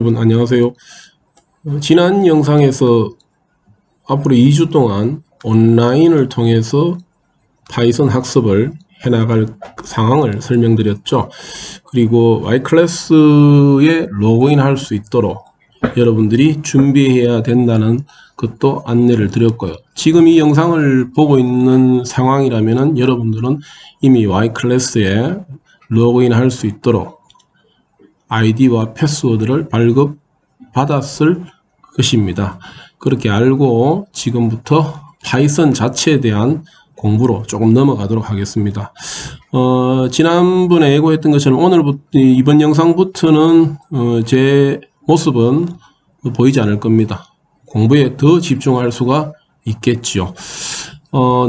여러분 안녕하세요. 지난 영상에서 앞으로 2주 동안 온라인을 통해서 파이썬 학습을 해나갈 상황을 설명드렸죠. 그리고 Y클래스에 로그인 할 수 있도록 여러분들이 준비해야 된다는 것도 안내를 드렸고요. 지금 이 영상을 보고 있는 상황이라면 여러분들은 이미 Y클래스에 로그인 할 수 있도록 아이디와 패스워드를 발급받았을 것입니다. 그렇게 알고 지금부터 파이썬 자체에 대한 공부로 조금 넘어가도록 하겠습니다. 지난번에 예고했던 것처럼 이번 영상부터는 제 모습은 보이지 않을 겁니다. 공부에 더 집중할 수가 있겠지요.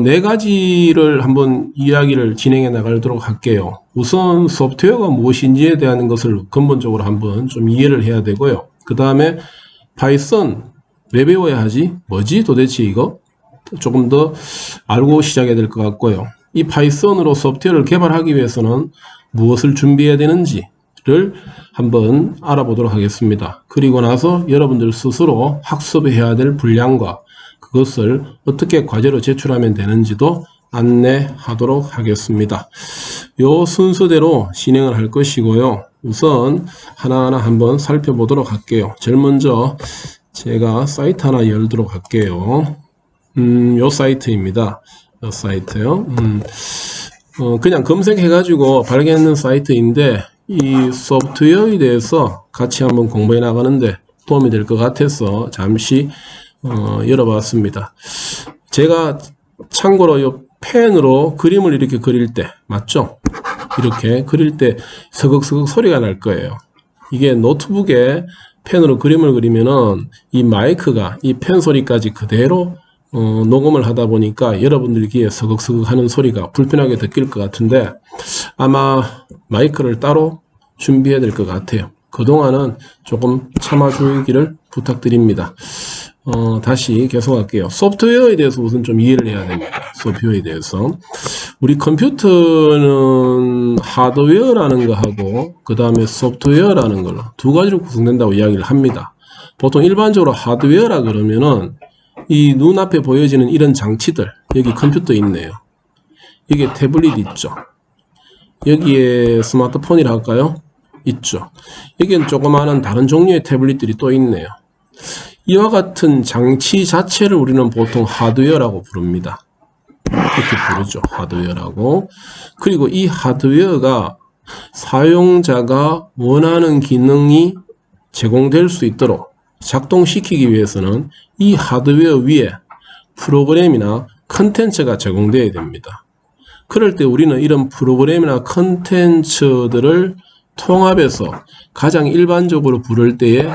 네 가지를 한번 이야기를 진행해 나가도록 할게요. 우선 소프트웨어가 무엇인지에 대한 것을 근본적으로 한번 좀 이해를 해야 되고요. 그 다음에 파이썬 왜 배워야 하지? 뭐지 도대체 이거? 조금 더 알고 시작해야 될 것 같고요. 이 파이썬으로 소프트웨어를 개발하기 위해서는 무엇을 준비해야 되는지를 한번 알아보도록 하겠습니다. 그리고 나서 여러분들 스스로 학습해야 될 분량과 그것을 어떻게 과제로 제출하면 되는지도 안내하도록 하겠습니다. 요 순서대로 진행을 할 것이고요. 우선 하나하나 한번 살펴보도록 할게요. 제일 먼저 제가 사이트 하나 열도록 할게요. 요 사이트입니다. 요 사이트요. 그냥 검색해가지고 발견했는 사이트인데 이 소프트웨어에 대해서 같이 한번 공부해 나가는데 도움이 될 것 같아서 잠시 열어봤습니다. 제가 참고로 이 펜으로 그림을 이렇게 그릴 때 맞죠? 이렇게 그릴 때 서걱서걱 소리가 날 거예요. 이게 노트북에 펜으로 그림을 그리면은 이 마이크가 이 펜 소리까지 그대로 녹음을 하다 보니까 여러분들 귀에 서걱서걱 하는 소리가 불편하게 느낄 것 같은데 아마 마이크를 따로 준비해야 될 것 같아요. 그동안은 조금 참아주기를 부탁드립니다. 다시 계속할게요. 소프트웨어에 대해서 우선 좀 이해를 해야 됩니다. 소프트웨어에 대해서. 우리 컴퓨터는 하드웨어라는 거하고 그 다음에 소프트웨어라는 걸로 두 가지로 구성된다고 이야기를 합니다. 보통 일반적으로 하드웨어라 그러면은 이 눈앞에 보여지는 이런 장치들, 여기 컴퓨터 있네요. 여기에 태블릿 있죠. 여기에 스마트폰이라 할까요? 있죠. 여기는 조그마한 다른 종류의 태블릿들이 또 있네요. 이와 같은 장치 자체를 우리는 보통 하드웨어라고 부릅니다. 이렇게 부르죠. 하드웨어라고. 그리고 이 하드웨어가 사용자가 원하는 기능이 제공될 수 있도록 작동시키기 위해서는 이 하드웨어 위에 프로그램이나 컨텐츠가 제공되어야 됩니다. 그럴 때 우리는 이런 프로그램이나 컨텐츠들을 통합해서 가장 일반적으로 부를 때의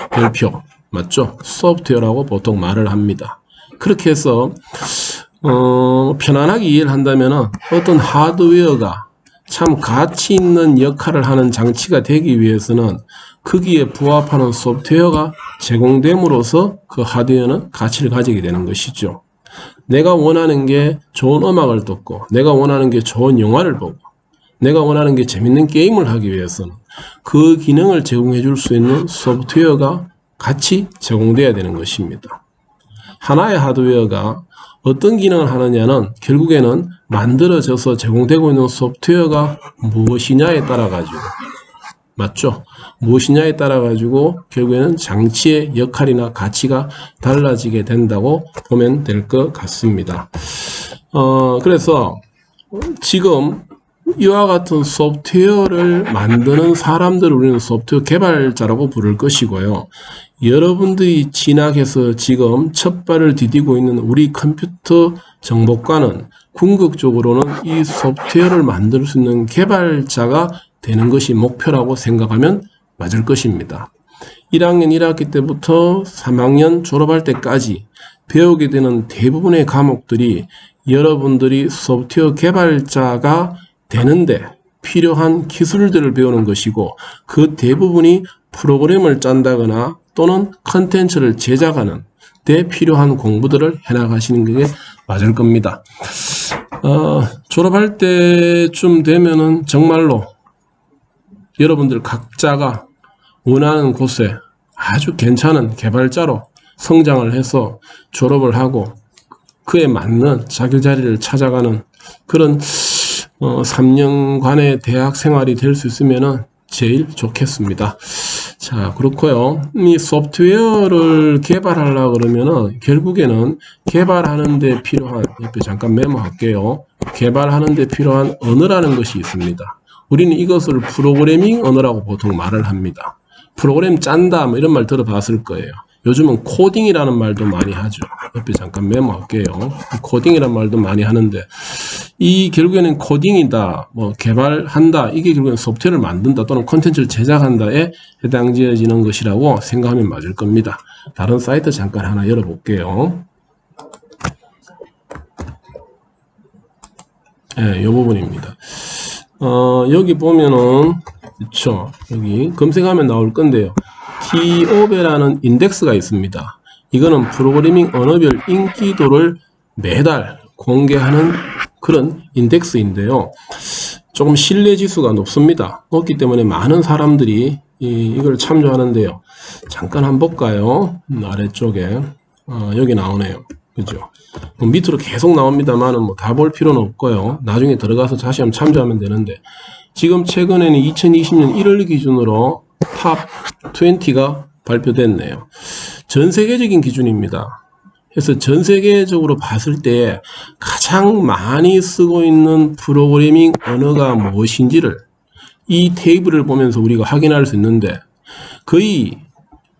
별표 맞죠? 소프트웨어라고 보통 말을 합니다. 그렇게 해서 편안하게 이해를 한다면 어떤 하드웨어가 참 가치 있는 역할을 하는 장치가 되기 위해서는 거기에 부합하는 소프트웨어가 제공됨으로써 그 하드웨어는 가치를 가지게 되는 것이죠. 내가 원하는 게 좋은 음악을 듣고 내가 원하는 게 좋은 영화를 보고 내가 원하는 게 재밌는 게임을 하기 위해서는 그 기능을 제공해 줄 수 있는 소프트웨어가 같이 제공되어야 되는 것입니다. 하나의 하드웨어가 어떤 기능을 하느냐는 결국에는 만들어져서 제공되고 있는 소프트웨어가 무엇이냐에 따라 가지고 맞죠? 무엇이냐에 따라 가지고 결국에는 장치의 역할이나 가치가 달라지게 된다고 보면 될 것 같습니다. 그래서 지금 이와 같은 소프트웨어를 만드는 사람들을 우리는 소프트웨어 개발자라고 부를 것이고요. 여러분들이 진학해서 지금 첫 발을 디디고 있는 우리 컴퓨터 정보과는 궁극적으로는 이 소프트웨어를 만들 수 있는 개발자가 되는 것이 목표라고 생각하면 맞을 것입니다. 1학년 1학기 때부터 3학년 졸업할 때까지 배우게 되는 대부분의 과목들이 여러분들이 소프트웨어 개발자가 되는데 필요한 기술들을 배우는 것이고 그 대부분이 프로그램을 짠다거나 또는 컨텐츠를 제작하는 데 필요한 공부들을 해나가시는 게 맞을 겁니다. 졸업할 때쯤 되면은 정말로 여러분들 각자가 원하는 곳에 아주 괜찮은 개발자로 성장을 해서 졸업을 하고 그에 맞는 자기자리를 찾아가는 그런 3년간의 대학 생활이 될 수 있으면 제일 좋겠습니다. 자, 그렇고요. 이 소프트웨어를 개발하려고 그러면은 결국에는 개발하는 데 필요한, 옆에 잠깐 메모할게요. 개발하는 데 필요한 언어라는 것이 있습니다. 우리는 이것을 프로그래밍 언어라고 보통 말을 합니다. 프로그램 짠다 뭐 이런 말 들어봤을 거예요. 요즘은 코딩이라는 말도 많이 하죠. 옆에 잠깐 메모할게요. 코딩이라는 말도 많이 하는데 이 결국에는 코딩이다, 뭐 개발한다, 이게 결국에는 소프트웨어를 만든다 또는 콘텐츠를 제작한다에 해당지어지는 것이라고 생각하면 맞을 겁니다. 다른 사이트 잠깐 하나 열어볼게요. 네, 이 부분입니다. 여기 보면은 그쵸, 여기 검색하면 나올 건데요. TOB라는 인덱스가 있습니다. 이거는 프로그래밍 언어별 인기도를 매달 공개하는 그런 인덱스인데요. 조금 신뢰 지수가 높습니다. 높기 때문에 많은 사람들이 이걸 참조하는데요. 잠깐 한번 볼까요? 아래쪽에 여기 나오네요. 그죠? 밑으로 계속 나옵니다만 뭐 다 볼 필요는 없고요. 나중에 들어가서 다시 한번 참조하면 되는데 지금 최근에는 2020년 1월 기준으로 탑 20가 발표됐네요. 전 세계적인 기준입니다. 그래서 전 세계적으로 봤을 때 가장 많이 쓰고 있는 프로그래밍 언어가 무엇인지를 이 테이블을 보면서 우리가 확인할 수 있는데 거의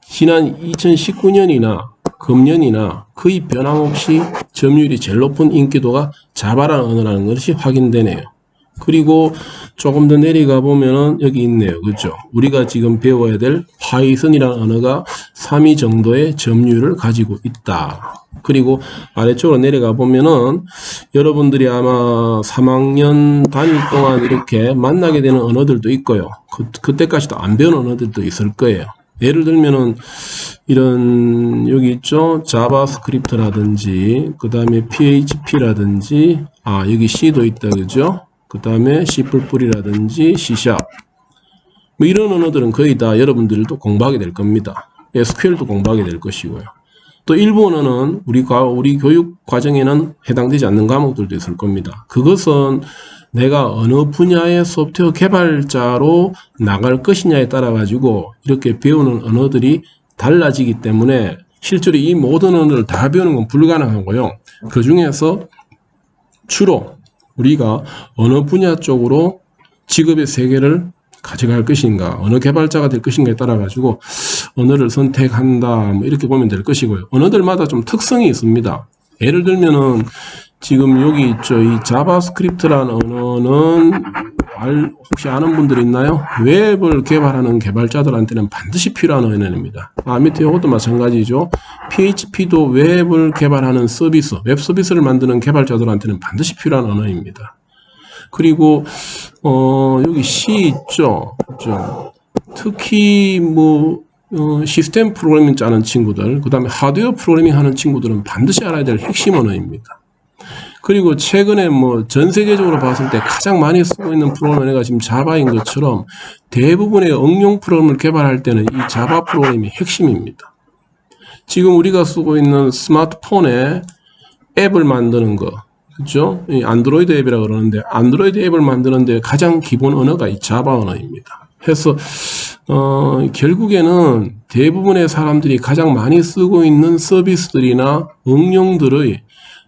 지난 2019년이나 금년이나 거의 변함없이 점유율이 제일 높은 인기도가 자바라는 언어라는 것이 확인되네요. 그리고 조금 더 내려가 보면은 여기 있네요. 그죠? 우리가 지금 배워야 될 파이썬이라는 언어가 3위 정도의 점유율을 가지고 있다. 그리고 아래쪽으로 내려가 보면은 여러분들이 아마 3학년 다닐 동안 이렇게 만나게 되는 언어들도 있고요. 그때까지도 안 배운 언어들도 있을 거예요. 예를 들면은 이런 여기 있죠, 자바스크립트라든지 그 다음에 PHP라든지 여기 C도 있다, 그죠? 그 다음에 C++이라든지 C# 뭐 이런 언어들은 거의 다 여러분들도 공부하게 될 겁니다. SQL도 공부하게 될 것이고요. 또 일부 언어는 우리 교육 과정에는 해당되지 않는 과목들도 있을 겁니다. 그것은 내가 어느 분야의 소프트웨어 개발자로 나갈 것이냐에 따라 가지고 이렇게 배우는 언어들이 달라지기 때문에 실제로 이 모든 언어를 다 배우는 건 불가능하고요. 그 중에서 주로 우리가 어느 분야 쪽으로 직업의 세계를 가져갈 것인가, 어느 개발자가 될 것인가에 따라 가지고 언어를 선택한다, 뭐 이렇게 보면 될 것이고요. 언어들마다 좀 특성이 있습니다. 예를 들면은 지금 여기 있죠, 이 자바스크립트라는 언어는 혹시 아는 분들 있나요? 웹을 개발하는 개발자들한테는 반드시 필요한 언어입니다. 밑에 이것도 마찬가지죠. PHP도 웹을 개발하는 서비스, 웹 서비스를 만드는 개발자들한테는 반드시 필요한 언어입니다. 그리고 여기 C 있죠. 그렇죠? 특히 시스템 프로그래밍 짜는 친구들, 그 다음에 하드웨어 프로그래밍 하는 친구들은 반드시 알아야 될 핵심 언어입니다. 그리고 최근에 전 세계적으로 봤을 때 가장 많이 쓰고 있는 프로그래머가 지금 자바인 것처럼 대부분의 응용 프로그램을 개발할 때는 이 자바 프로그램이 핵심입니다. 지금 우리가 쓰고 있는 스마트폰에 앱을 만드는 거, 그죠? 이 안드로이드 앱이라고 그러는데 안드로이드 앱을 만드는데 가장 기본 언어가 이 자바 언어입니다. 그래서 결국에는 대부분의 사람들이 가장 많이 쓰고 있는 서비스들이나 응용들의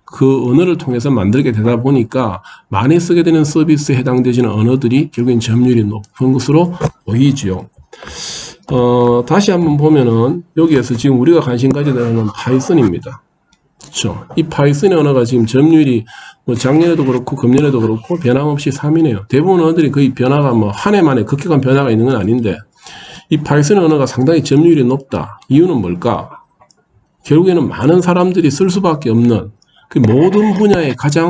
그 언어를 통해서 만들게 되다 보니까 많이 쓰게 되는 서비스에 해당되지는 언어들이 결국엔 점유율이 높은 것으로 보이지요. 다시 한번 보면은 여기에서 지금 우리가 관심 가져야 되는 건 파이썬입니다. 그렇죠? 이 파이썬의 언어가 지금 점유율이 작년에도 그렇고 금년에도 그렇고 변함없이 3위네요. 대부분 언어들이 거의 변화가 한 해 만에 급격한 변화가 있는 건 아닌데 이 파이썬 언어가 상당히 점유율이 높다. 이유는 뭘까? 결국에는 많은 사람들이 쓸 수밖에 없는 그 모든 분야에 가장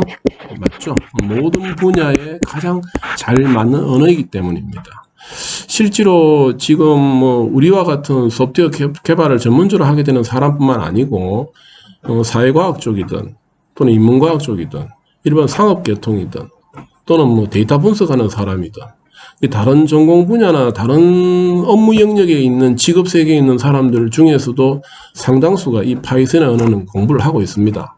맞죠? 모든 분야에 가장 잘 맞는 언어이기 때문입니다. 실제로 지금 우리와 같은 소프트웨어 개발을 전문적으로 하게 되는 사람뿐만 아니고 사회과학 쪽이든 또는 인문과학 쪽이든 일반 산업계통이든 또는 데이터 분석하는 사람이든 이 다른 전공 분야나 다른 업무 영역에 있는 직업 세계에 있는 사람들 중에서도 상당수가 이 파이썬의 언어는 공부를 하고 있습니다.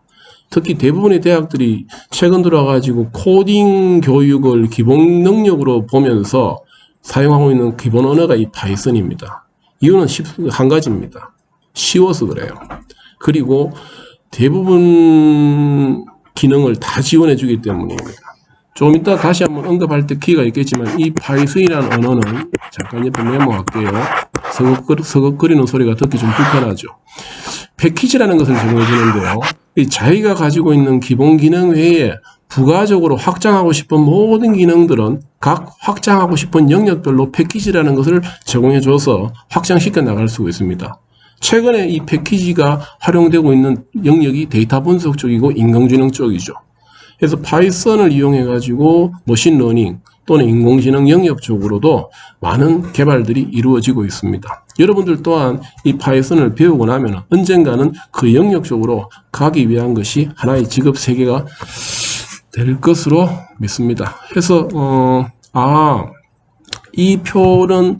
특히 대부분의 대학들이 최근 들어가지고 코딩 교육을 기본 능력으로 보면서 사용하고 있는 기본 언어가 이 파이썬입니다. 이유는 한 가지입니다. 쉬워서 그래요. 그리고 대부분 기능을 다 지원해 주기 때문입니다. 좀 이따 다시 한번 언급할 때 기회가 있겠지만 이 파이썬이라는 언어는 잠깐 옆에 메모할게요. 서걱거리는 소리가 듣기 좀 불편하죠. 패키지라는 것을 제공해 주는데요. 이 자기가 가지고 있는 기본 기능 외에 부가적으로 확장하고 싶은 모든 기능들은 각 확장하고 싶은 영역별로 패키지라는 것을 제공해 줘서 확장시켜 나갈 수가 있습니다. 최근에 이 패키지가 활용되고 있는 영역이 데이터 분석 쪽이고 인공지능 쪽이죠. 그래서 파이썬을 이용해 가지고 머신러닝 또는 인공지능 영역 쪽으로도 많은 개발들이 이루어지고 있습니다. 여러분들 또한 이 파이썬을 배우고 나면 언젠가는 그 영역 쪽으로 가기 위한 것이 하나의 직업 세계가 될 것으로 믿습니다. 그래서 이 표는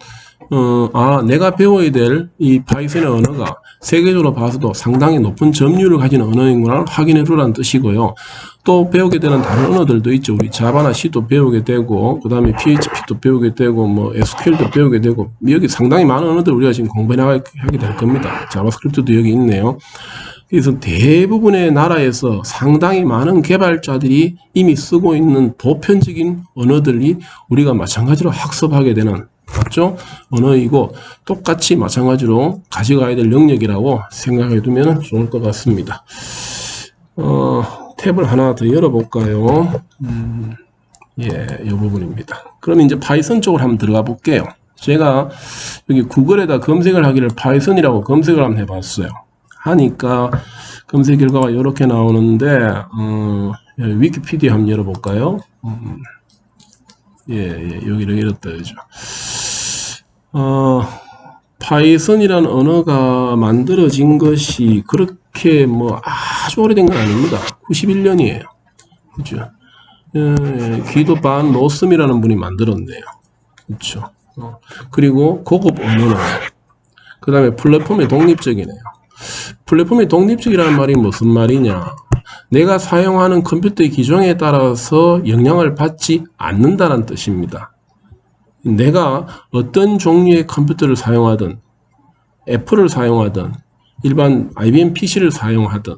내가 배워야 될 이 파이썬의 언어가 세계적으로 봐서도 상당히 높은 점유율을 가진 언어인구나 확인해 두라는 뜻이고요. 또 배우게 되는 다른 언어들도 있죠. 우리 자바나 C도 배우게 되고, 그 다음에 PHP도 배우게 되고, 뭐 SQL도 배우게 되고, 여기 상당히 많은 언어들 우리가 지금 공부해 나가게 될 겁니다. 자바스크립트도 여기 있네요. 그래서 대부분의 나라에서 상당히 많은 개발자들이 이미 쓰고 있는 보편적인 언어들이 우리가 마찬가지로 학습하게 되는, 맞죠? 언어이고 똑같이 마찬가지로 가져가야 될 영역이라고 생각해 두면 좋을 것 같습니다. 탭을 하나 더 열어볼까요? 이 부분입니다. 그럼 이제 파이썬 쪽으로 한번 들어가 볼게요. 제가 여기 구글에다 검색을 하기를 파이썬이라고 검색을 한번 해봤어요. 하니까 검색 결과가 이렇게 나오는데, 위키피디아 한번 열어볼까요? 여기를 열었다, 그죠? 파이썬이라는 언어가 만들어진 것이 그렇게 뭐 아주 오래된 건 아닙니다. 91년이에요. 그죠? 기도 반 노스미라는 분이 만들었네요. 그렇죠? 그리고 고급 언어는 그 다음에 플랫폼이 독립적이네요. 플랫폼이 독립적이라는 말이 무슨 말이냐? 내가 사용하는 컴퓨터의 기종에 따라서 영향을 받지 않는다는 뜻입니다. 내가 어떤 종류의 컴퓨터를 사용하든, 애플을 사용하든, 일반 IBM PC를 사용하든,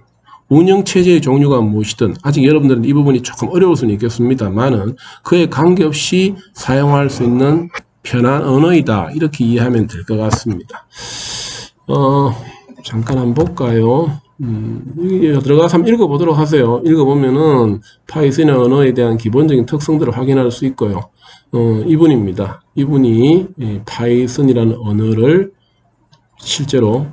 운영체제의 종류가 무엇이든, 아직 여러분들은 이 부분이 조금 어려울 수는 있겠습니다만은, 그에 관계없이 사용할 수 있는 편한 언어이다. 이렇게 이해하면 될 것 같습니다. 잠깐 한번 볼까요? 여기 들어가서 한번 읽어보도록 하세요. 읽어보면은 파이썬의 언어에 대한 기본적인 특성들을 확인할 수 있고요. 이분입니다. 이분이 파이썬이라는 언어를 실제로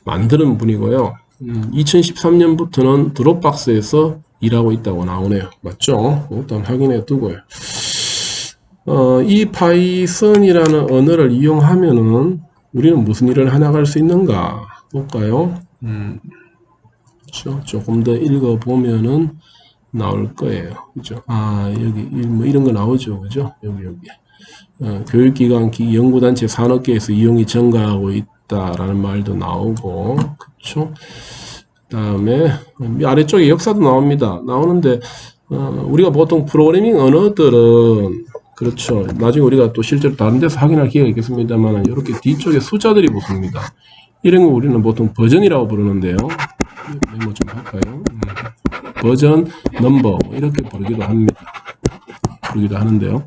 만드는 분이고요. 2013년부터는 드롭박스에서 일하고 있다고 나오네요. 맞죠? 일단 확인해 두고요. 이 파이썬이라는 언어를 이용하면은 우리는 무슨 일을 해나갈 수 있는가 볼까요? 그렇죠? 조금 더 읽어보면은 나올 거예요. 그죠? 여기 뭐 이런 거 나오죠. 그죠? 여기. 교육기관, 연구단체, 산업계에서 이용이 증가하고 있다라는 말도 나오고, 그렇죠? 그 다음에 아래쪽에 역사도 나옵니다. 나오는데 우리가 보통 프로그래밍 언어들은 그렇죠. 나중에 우리가 또 실제로 다른 데서 확인할 기회가 있겠습니다만 이렇게 뒤쪽에 숫자들이 붙습니다. 이런 거 우리는 보통 버전이라고 부르는데요. 메모 좀 할까요? 버전, 넘버 이렇게 부르기도 하는데요.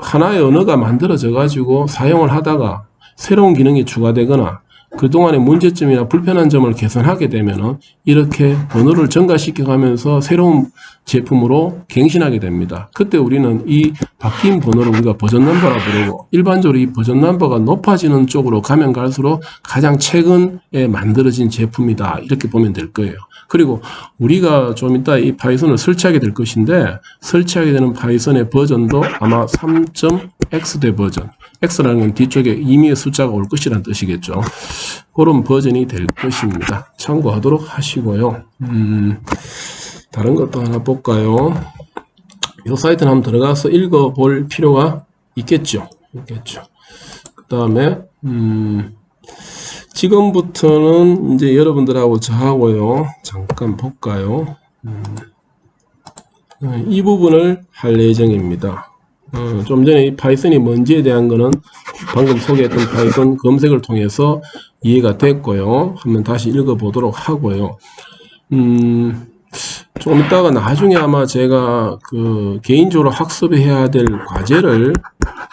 하나의 언어가 만들어져 가지고 사용을 하다가 새로운 기능이 추가되거나 그동안의 문제점이나 불편한 점을 개선하게 되면은 이렇게 번호를 증가시켜 가면서 새로운 제품으로 갱신하게 됩니다. 그때 우리는 이 바뀐 번호를 우리가 버전 넘버라 부르고, 일반적으로 이 버전 넘버가 높아지는 쪽으로 가면 갈수록 가장 최근에 만들어진 제품이다. 이렇게 보면 될 거예요. 그리고 우리가 좀 이따 이 파이썬을 설치하게 될 것인데, 설치하게 되는 파이썬의 버전도 아마 3.x대 버전, X라는 건 뒤쪽에 임의의 숫자가 올 것이라는 뜻이겠죠. 그런 버전이 될 것입니다. 참고하도록 하시고요. 다른 것도 하나 볼까요? 이 사이트는 한번 들어가서 읽어볼 필요가 있겠죠. 그 다음에 지금부터는 이제 여러분들하고 저하고요, 잠깐 볼까요? 이 부분을 할 예정입니다. 좀 전에 이 파이썬이 뭔지에 대한 거는 방금 소개했던 파이썬 검색을 통해서 이해가 됐고요. 한번 다시 읽어보도록 하고요. 좀 이따가 나중에 아마 제가 개인적으로 학습해야 될 과제를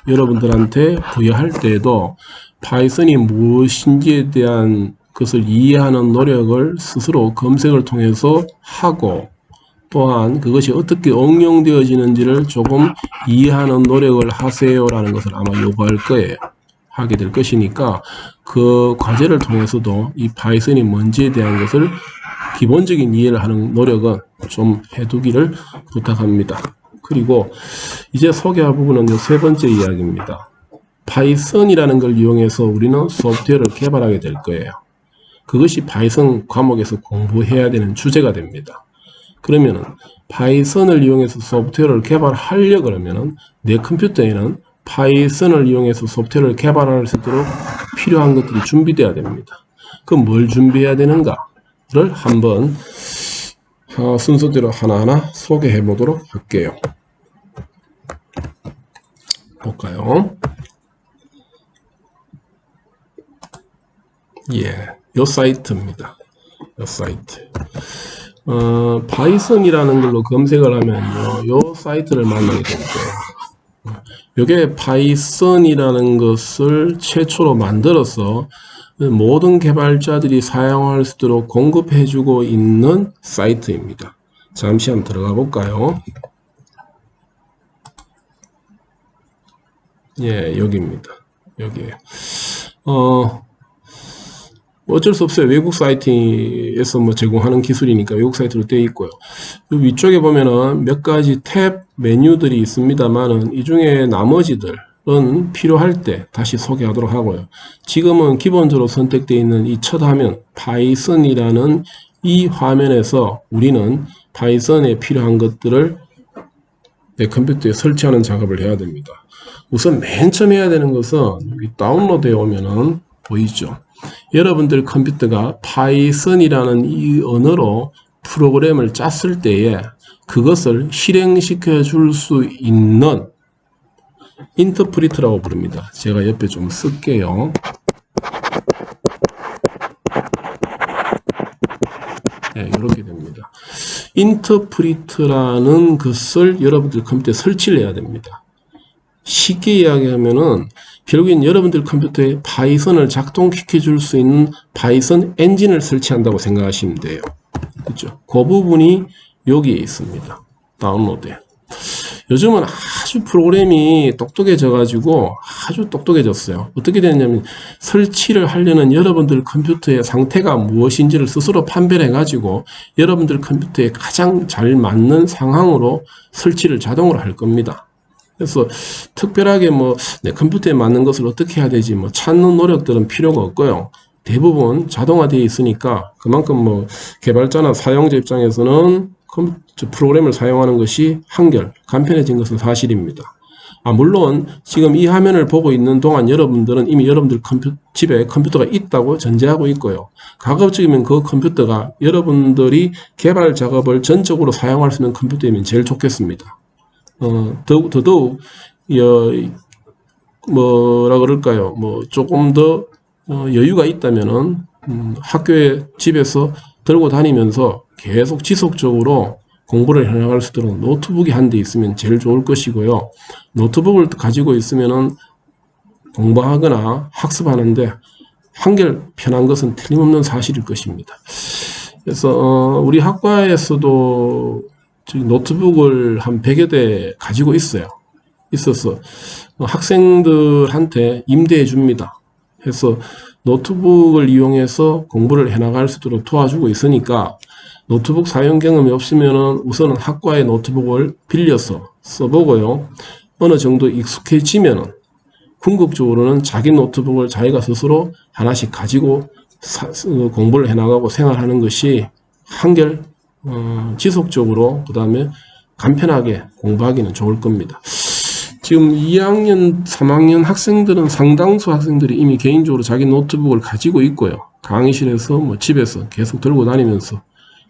여러분들한테 부여할 때에도 파이썬이 무엇인지에 대한 것을 이해하는 노력을 스스로 검색을 통해서 하고, 또한 그것이 어떻게 응용되어지는지를 조금 이해하는 노력을 하세요라는 것을 아마 요구할 거예요. 하게 될 것이니까 그 과제를 통해서도 이 파이썬이 뭔지에 대한 것을 기본적인 이해를 하는 노력은 좀 해두기를 부탁합니다. 그리고 이제 소개할 부분은 세 번째 이야기입니다. 파이썬이라는 걸 이용해서 우리는 소프트웨어를 개발하게 될 거예요. 그것이 파이썬 과목에서 공부해야 되는 주제가 됩니다. 그러면은 파이썬을 이용해서 소프트웨어를 개발하려 그러면은 내 컴퓨터에는 파이썬을 이용해서 소프트웨어를 개발할 수 있도록 필요한 것들이 준비되어야 됩니다. 그럼 뭘 준비해야 되는가를 한번 순서대로 하나하나 소개해 보도록 할게요. 볼까요? 요 사이트입니다. 요 사이트. 파이썬이라는 걸로 검색을 하면요, 요 사이트를 만나게 될 거예요. 요게 파이썬이라는 것을 최초로 만들어서 모든 개발자들이 사용할 수 있도록 공급해주고 있는 사이트입니다. 잠시 한번 들어가 볼까요? 여기입니다. 여기에요. 어쩔 수 없어요. 외국 사이트에서 제공하는 기술이니까 외국 사이트로 되어 있고요. 위쪽에 보면은 몇 가지 탭 메뉴들이 있습니다만은 이 중에 나머지들은 필요할 때 다시 소개하도록 하고요. 지금은 기본적으로 선택되어 있는 이 첫 화면 파이썬이라는 이 화면에서 우리는 파이썬에 필요한 것들을 내 컴퓨터에 설치하는 작업을 해야 됩니다. 우선 맨 처음 해야 되는 것은 여기 다운로드에 오면은 보이죠? 여러분들 컴퓨터가 파이썬이라는 이 언어로 프로그램을 짰을 때에 그것을 실행시켜 줄 수 있는 인터프리터라고 부릅니다. 제가 옆에 좀 쓸게요. 이렇게 됩니다. 인터프리터라는 것을 여러분들 컴퓨터에 설치를 해야 됩니다. 쉽게 이야기하면은 결국엔 여러분들 컴퓨터에 파이썬을 작동시켜 줄 수 있는 파이썬 엔진을 설치한다고 생각하시면 돼요. 그렇죠? 그 부분이 여기에 있습니다. 다운로드에. 요즘은 아주 프로그램이 똑똑해져 가지고 아주 똑똑해졌어요. 어떻게 되냐면 설치를 하려는 여러분들 컴퓨터의 상태가 무엇인지를 스스로 판별해 가지고 여러분들 컴퓨터에 가장 잘 맞는 상황으로 설치를 자동으로 할 겁니다. 그래서 특별하게 내 컴퓨터에 맞는 것을 어떻게 해야 되지 찾는 노력들은 필요가 없고요. 대부분 자동화되어 있으니까 그만큼 개발자나 사용자 입장에서는 프로그램을 사용하는 것이 한결 간편해진 것은 사실입니다. 물론 지금 이 화면을 보고 있는 동안 여러분들은 이미 여러분들 집에 컴퓨터가 있다고 전제하고 있고요. 가급적이면 그 컴퓨터가 여러분들이 개발 작업을 전적으로 사용할 수 있는 컴퓨터이면 제일 좋겠습니다. 더더욱 뭐라 그럴까요? 조금 더 여유가 있다면은 학교에 집에서 들고 다니면서 계속 지속적으로 공부를 해나갈 수 있도록 노트북이 한 대 있으면 제일 좋을 것이고요. 노트북을 가지고 있으면은 공부하거나 학습하는데 한결 편한 것은 틀림없는 사실일 것입니다. 그래서 우리 학과에서도 노트북을 한 100여 대 가지고 있어서 학생들한테 임대해 줍니다. 그래서 노트북을 이용해서 공부를 해나갈 수 있도록 도와주고 있으니까 노트북 사용 경험이 없으면 우선은 학과의 노트북을 빌려서 써보고요. 어느 정도 익숙해지면 궁극적으로는 자기 노트북을 자기가 스스로 하나씩 가지고 공부를 해나가고 생활하는 것이 한결 지속적으로 그 다음에 간편하게 공부하기는 좋을 겁니다. 지금 2학년, 3학년 학생들은 상당수 학생들이 이미 개인적으로 자기 노트북을 가지고 있고요. 강의실에서 뭐 집에서 계속 들고 다니면서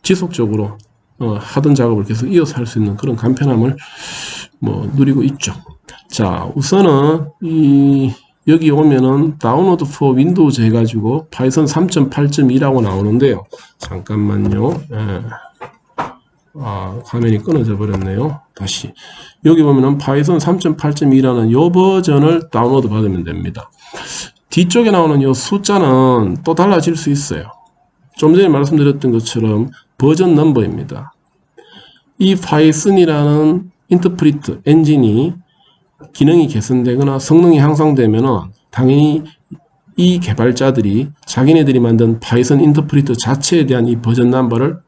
지속적으로 하던 작업을 계속 이어서 할 수 있는 그런 간편함을 뭐 누리고 있죠. 자, 우선은 여기 오면은 다운로드 for 윈도우즈 해가지고 파이썬 3.8.2라고 나오는데요. 잠깐만요. 화면이 끊어져 버렸네요. 다시 여기 보면은 파이썬 3.8.2라는 요 버전을 다운로드 받으면 됩니다. 뒤쪽에 나오는 요 숫자는 또 달라질 수 있어요. 좀 전에 말씀드렸던 것처럼 버전 넘버입니다. 이 파이썬이라는 인터프리트 엔진이 기능이 개선되거나 성능이 향상되면은 당연히 이 개발자들이 자기네들이 만든 파이썬 인터프리터 자체에 대한 이 버전 넘버를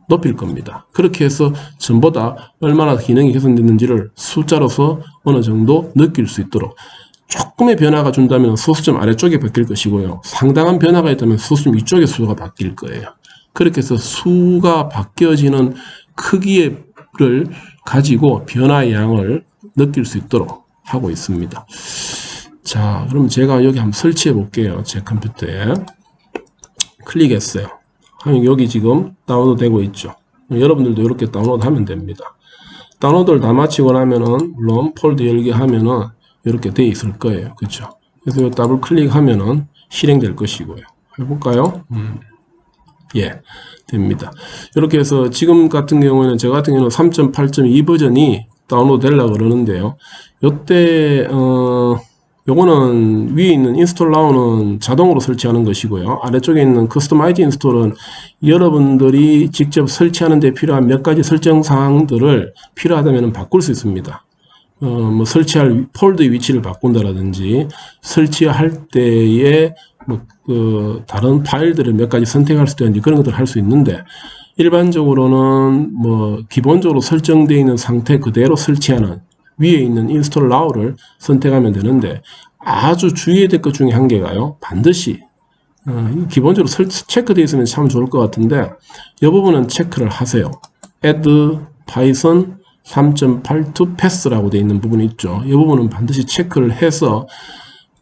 높일 겁니다. 그렇게 해서 전보다 얼마나 기능이 개선됐는지를 숫자로서 어느 정도 느낄 수 있도록 조금의 변화가 준다면 소수점 아래쪽에 바뀔 것이고요. 상당한 변화가 있다면 소수점 위쪽에 수가 바뀔 거예요. 그렇게 해서 수가 바뀌어지는 크기를 가지고 변화의 양을 느낄 수 있도록 하고 있습니다. 자, 그럼 제가 여기 한번 설치해 볼게요. 제 컴퓨터에 클릭했어요. 하면 여기 지금 다운로드 되고 있죠. 여러분들도 이렇게 다운로드 하면 됩니다. 다운로드를 다 마치고 나면은 물론 폴더 열기 하면은 이렇게 돼 있을 거예요. 그렇죠? 그래서 더블 클릭하면은 실행될 것이고요. 해볼까요? 예, 됩니다. 이렇게 해서 지금 같은 경우에는 저 같은 경우는 3.8.2 버전이 다운로드 되려고 그러는데요. 요때 요거는 위에 있는 인스톨 나우는 자동으로 설치하는 것이고요. 아래쪽에 있는 커스터마이즈 인스톨은 여러분들이 직접 설치하는 데 필요한 몇 가지 설정 사항들을 필요하다면 바꿀 수 있습니다. 뭐 설치할 폴더의 위치를 바꾼다라든지 설치할 때에 다른 파일들을 몇 가지 선택할 수도 있는지 그런 것들을 할 수 있는데 일반적으로는 뭐 기본적으로 설정되어 있는 상태 그대로 설치하는 위에 있는 인스톨 now를 선택하면 되는데 아주 주의해야 될 것 중에 한 개가요. 반드시 기본적으로 체크되어 있으면 참 좋을 것 같은데 이 부분은 체크를 하세요. add python 3.8 to pass라고 되어 있는 부분이 있죠. 이 부분은 반드시 체크를 해서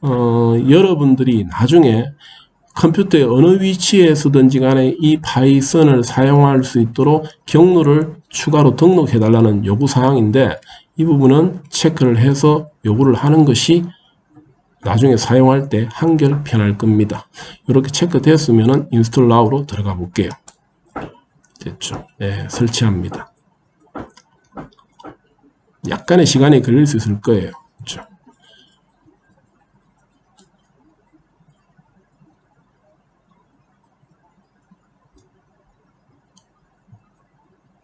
여러분들이 나중에 컴퓨터의 어느 위치에서든지 간에 이 파이썬을 사용할 수 있도록 경로를 추가로 등록해 달라는 요구사항인데 이 부분은 체크를 해서 요구를 하는 것이 나중에 사용할 때 한결 편할 겁니다. 이렇게 체크됐으면 인스톨 now로 들어가 볼게요. 됐죠? 네, 설치합니다. 약간의 시간이 걸릴 수 있을 거예요. 그렇죠?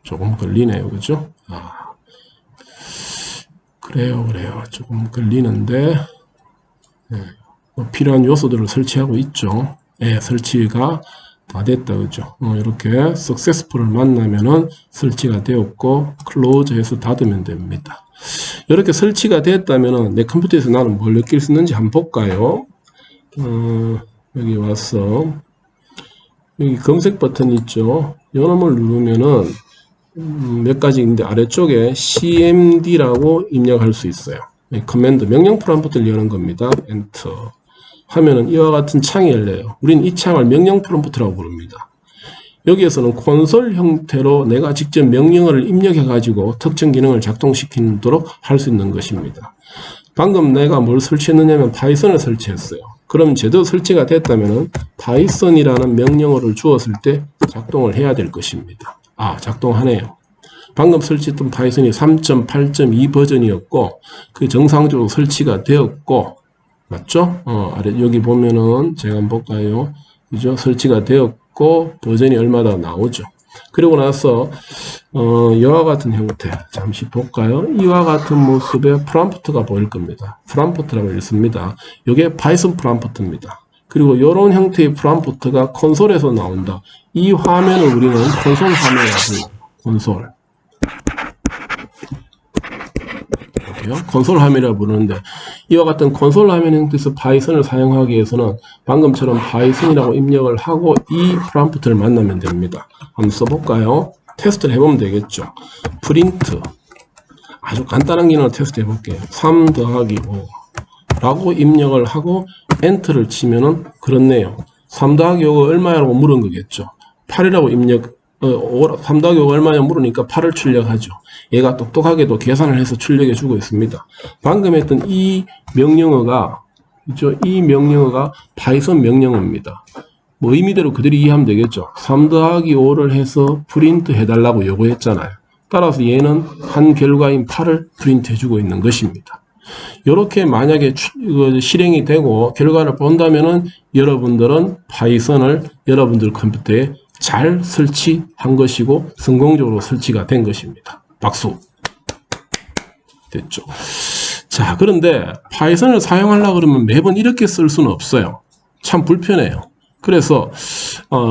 조금 걸리네요. 그죠? 그래요. 조금 걸리는데, 뭐 필요한 요소들을 설치하고 있죠. 설치가 다 됐다. 그죠? 이렇게 successful을 만나면은 설치가 되었고, close해서 닫으면 됩니다. 이렇게 설치가 됐다면은 내 컴퓨터에서 나는 뭘 느낄 수 있는지 한번 볼까요? 여기 와서, 여기 검색 버튼 있죠? 이놈을 누르면은, 몇 가지 있는데 아래쪽에 cmd라고 입력할 수 있어요. 커맨드 명령 프롬프트를 여는 겁니다. 엔터 하면은 이와 같은 창이 열려요. 우린 이 창을 명령 프롬프트라고 부릅니다. 여기에서는 콘솔 형태로 내가 직접 명령어를 입력해 가지고 특정 기능을 작동시키도록 할 수 있는 것입니다. 방금 내가 뭘 설치했느냐면 파이썬을 설치했어요. 그럼 제대로 설치가 됐다면은 파이썬이라는 명령어를 주었을 때 작동을 해야 될 것입니다. 작동하네요. 방금 설치했던 파이썬이 3.8.2 버전이었고, 그 정상적으로 설치가 되었고, 맞죠? 아래, 여기 보면은, 제가 한번 볼까요? 그죠? 설치가 되었고, 버전이 얼마나 나오죠. 그리고 나서, 이와 같은 형태, 잠시 볼까요? 이와 같은 모습의 프롬프트가 보일 겁니다. 프롬프트라고 읽습니다. 이게 파이썬 프롬프트입니다. 그리고 이런 형태의 프롬프트가 콘솔에서 나온다. 이 화면을 우리는 콘솔 화면이라고 해요. 콘솔. 콘솔 화면이라고 부르는데 이와 같은 콘솔 화면 형태에서 파이썬을 사용하기 위해서는 방금처럼 파이썬이라고 입력을 하고 이 프롬프트를 만나면 됩니다. 한번 써볼까요? 테스트를 해보면 되겠죠. 프린트. 아주 간단한 기능을 테스트 해볼게요. 3 더하기 5 라고 입력을 하고 엔터를 치면은 그렇네요. 3 더하기 5가 얼마냐고 물은 거겠죠. 8이라고 3 더하기 5가 얼마냐 물으니까 8을 출력하죠. 얘가 똑똑하게도 계산을 해서 출력해 주고 있습니다. 방금 했던 이 명령어가 이 명령어가 파이썬 명령어입니다. 뭐 의미대로 그대로 이해하면 되겠죠. 3 더하기 5를 해서 프린트 해달라고 요구했잖아요. 따라서 얘는 한 결과인 8을 프린트 해주고 있는 것입니다. 이렇게 만약에 실행이 되고 결과를 본다면은 여러분들은 파이썬을 여러분들 컴퓨터에 잘 설치한 것이고 성공적으로 설치가 된 것입니다. 박수. 됐죠. 자, 그런데 파이썬을 사용하려고 그러면 매번 이렇게 쓸 수는 없어요. 참 불편해요. 그래서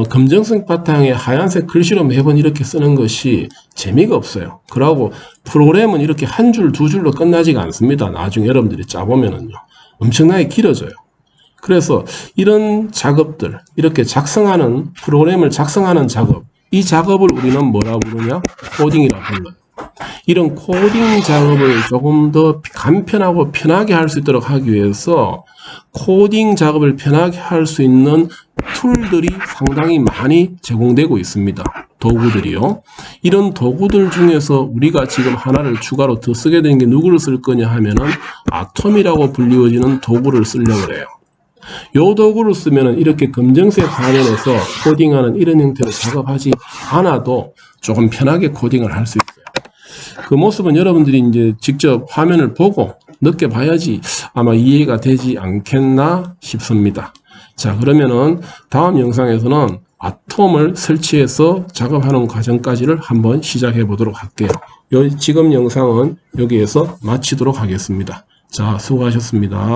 검정색 바탕에 하얀색 글씨로 매번 이렇게 쓰는 것이 재미가 없어요. 그러고 프로그램은 이렇게 한 줄, 두 줄로 끝나지가 않습니다. 나중에 여러분들이 짜보면은요. 엄청나게 길어져요. 그래서 이런 작업들, 이렇게 작성하는, 프로그램을 작성하는 작업, 이 작업을 우리는 뭐라 부르냐? 코딩이라고 불러요. 이런 코딩 작업을 조금 더 간편하고 편하게 할 수 있도록 하기 위해서 코딩 작업을 편하게 할 수 있는 툴들이 상당히 많이 제공되고 있습니다. 도구들이요. 이런 도구들 중에서 우리가 지금 하나를 추가로 더 쓰게 된 게 누구를 쓸 거냐 하면은 아톰이라고 불리워지는 도구를 쓰려고 해요. 이 도구를 쓰면은 이렇게 검정색 화면에서 코딩하는 이런 형태로 작업하지 않아도 조금 편하게 코딩을 할 수 있어요. 그 모습은 여러분들이 이제 직접 화면을 보고 느껴봐야지 아마 이해가 되지 않겠나 싶습니다. 자, 그러면은 다음 영상에서는 아톰을 설치해서 작업하는 과정까지를 한번 시작해 보도록 할게요. 지금 영상은 여기에서 마치도록 하겠습니다. 자, 수고하셨습니다.